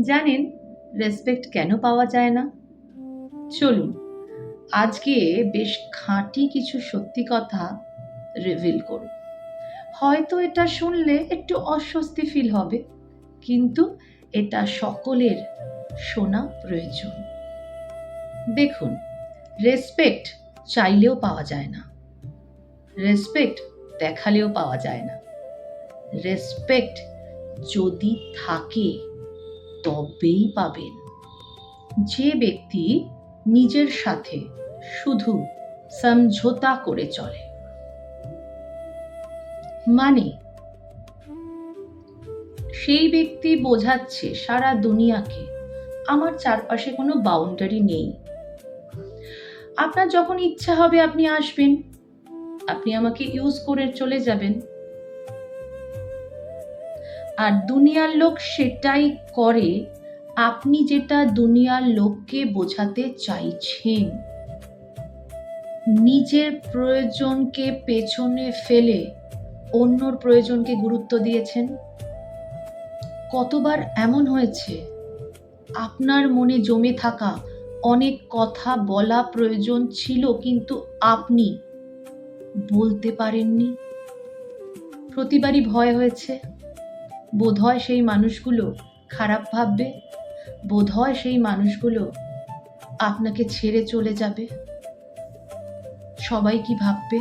জানেন রেসপেক্ট কেন পাওয়া যায় না? চলুন আজকে বেশ খাঁটি কিছু সত্যি কথা রিভিল করব। হয়তো এটা শুনলে একটু অস্বস্তি ফিল হবে, কিন্তু এটা সকলের শোনা প্রয়োজন। দেখুন, রেসপেক্ট চাইলেও পাওয়া যায় না, রেসপেক্ট দেখালেও পাওয়া যায় না। রেসপেক্ট যদি থাকে তবেই পাবেন। যে ব্যক্তি নিজের সাথে শুধু সমঝোতা করে চলে, মানে সেই ব্যক্তি বোঝাচ্ছে সারা দুনিয়াকে আমার চারপাশে কোনো বাউন্ডারি নেই। আপনার যখন ইচ্ছা হবে আপনি আসবেন, আপনি আমাকে ইউজ করে চলে যাবেন। আর দুনিয়ার লোক সেটাই করে, আপনি যেটা দুনিয়ার লোককে বোঝাতে চাইছেন। নিজের প্রয়োজনকে পেছনে ফেলে অন্যর প্রয়োজনকে গুরুত্ব দিয়েছেন। কতবার এমন হয়েছে আপনার মনে জমে থাকা অনেক কথা বলা প্রয়োজন ছিল, কিন্তু আপনি বলতে পারেননি। প্রতিবারই ভয় হয়েছে, বোধহয় সেই মানুষগুলো খারাপ ভাববে, বোধহয় সেই মানুষগুলো আপনাকে ছেড়ে চলে যাবে। সবাই কি ভাববে?